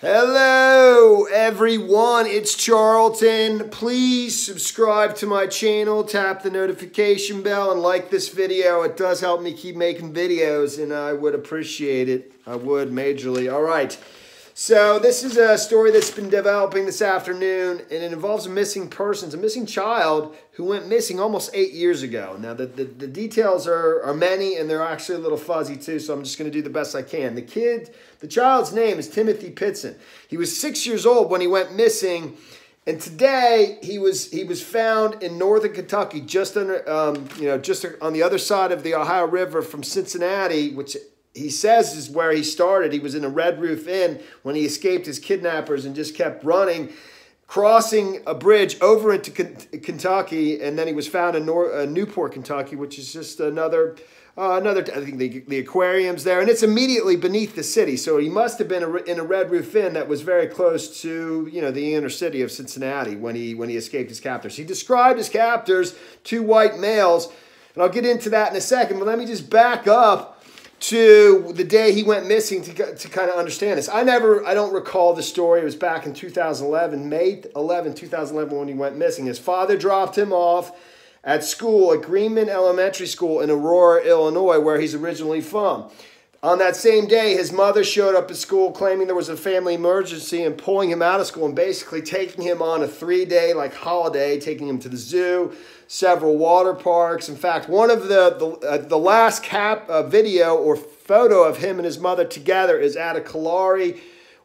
Hello everyone, it's Charlton. Please subscribe to my channel, tap the notification bell, and like this video. It does help me keep making videos, and I would appreciate it. I would majorly. All right, so this is a story that's been developing this afternoon, and it involves a missing person, a missing child who went missing almost 8 years ago. Now, the details are many, and they're actually a little fuzzy too, so I'm just going to do the best I can. The child's name is Timmothy Pitzen. He was 6 years old when he went missing, and today he was found in northern Kentucky, just under just on the other side of the Ohio River from Cincinnati, which he says is where he started. He was in a Red Roof Inn when he escaped his kidnappers and just kept running, crossing a bridge over into Kentucky, and then he was found in Newport, Kentucky, which is just another. I think the aquarium's there, and it's immediately beneath the city. So he must have been in a Red Roof Inn that was very close to, the inner city of Cincinnati when he escaped his captors. He described his captors, two white males, and I'll get into that in a second. But let me just back up to the day he went missing to kind of understand this. I don't recall the story. It was back in 2011, May 11, 2011, when he went missing. His father dropped him off at school at Greenman Elementary School in Aurora, Illinois, where he's originally from. On that same day, his mother showed up at school claiming there was a family emergency and pulling him out of school and basically taking him on a 3-day holiday, taking him to the zoo, several water parks. In fact, one of the last video or photo of him and his mother together is at a Kalari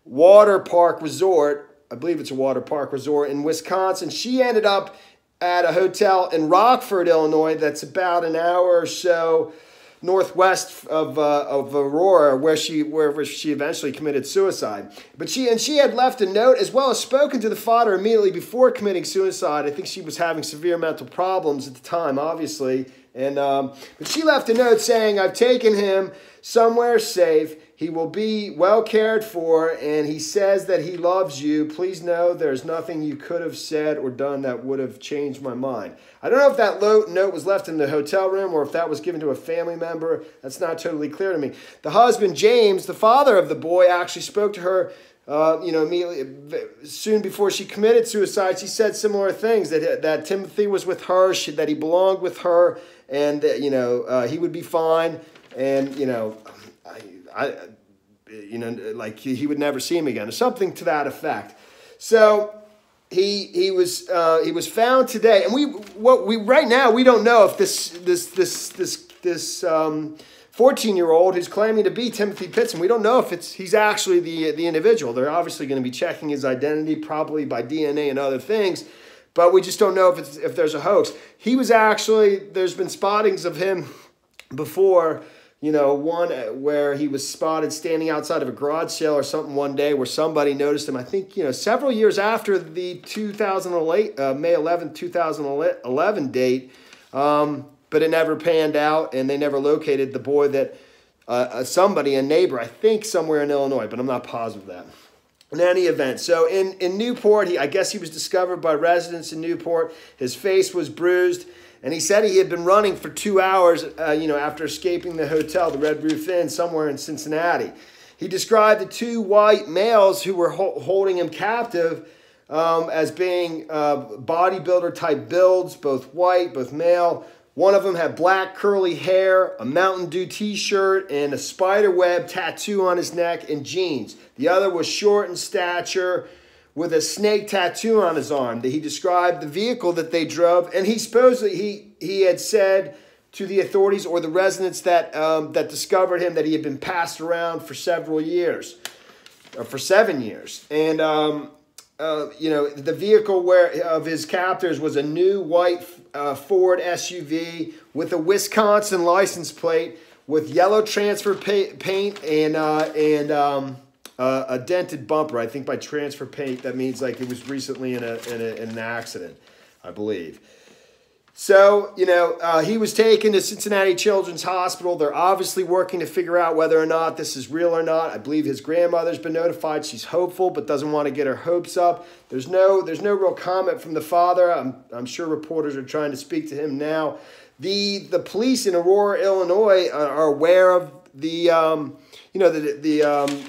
water park resort. I believe it's a water park resort in Wisconsin. She ended up at a hotel in Rockford, Illinois, that's about an hour or so northwest of Aurora, wherever she eventually committed suicide. But she had left a note as well as spoken to the father immediately before committing suicide. I think she was having severe mental problems at the time, obviously. And but she left a note saying, "I've taken him somewhere safe. He will be well cared for, and he says that he loves you. Please know there's nothing you could have said or done that would have changed my mind." I don't know if that note was left in the hotel room or if that was given to a family member. That's not totally clear to me. The husband, James, the father of the boy, actually spoke to her immediately, soon before she committed suicide. She said similar things, that Timothy was with her, that he belonged with her, and that, he would be fine. And, he would never see him again, or something to that effect. So he was found today, and right now we don't know if this 14-year-old who's claiming to be Timmothy Pitzen, we don't know if he's actually the individual. They're obviously going to be checking his identity, probably by DNA and other things, but we just don't know if there's a hoax. He was actually, there's been spottings of him before. One where he was spotted standing outside of a garage sale or something one day where somebody noticed him. I think, several years after the May 11, 2011 date, but it never panned out, and they never located the boy that a neighbor, I think somewhere in Illinois, but I'm not positive of that. In any event, so in Newport, I guess he was discovered by residents in Newport. His face was bruised. And he said he had been running for 2 hours, after escaping the hotel, the Red Roof Inn, somewhere in Cincinnati. He described the two white males who were holding him captive as being bodybuilder-type builds, both white, both male. One of them had black curly hair, a Mountain Dew t-shirt, and a spider web tattoo on his neck, and jeans. The other was short in stature, with a snake tattoo on his arm. He described the vehicle that they drove, and he supposedly he had said to the authorities or the residents that discovered him that he had been passed around for several years, or for 7 years. And the vehicle of his captors was a new white Ford SUV with a Wisconsin license plate with yellow transfer paint and a dented bumper. I think by transfer paint, that means it was recently in an accident, I believe. So, he was taken to Cincinnati Children's Hospital. They're obviously working to figure out whether or not this is real or not. I believe his grandmother's been notified. She's hopeful, but doesn't want to get her hopes up. There's no real comment from the father. I'm sure reporters are trying to speak to him now. The police in Aurora, Illinois, are aware of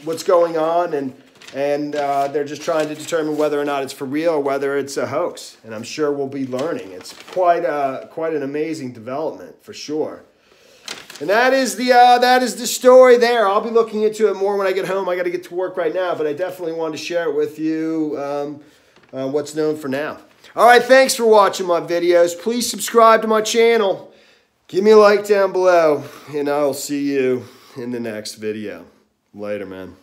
what's going on, and And they're just trying to determine whether or not it's for real or whether it's a hoax. And I'm sure we'll be learning. It's quite an amazing development, for sure. And that is the story there. I'll be looking into it more when I get home. I got to get to work right now, but I definitely wanted to share it with you, what's known for now. All right, thanks for watching my videos. Please subscribe to my channel. Give me a like down below, and I'll see you in the next video. Later, man.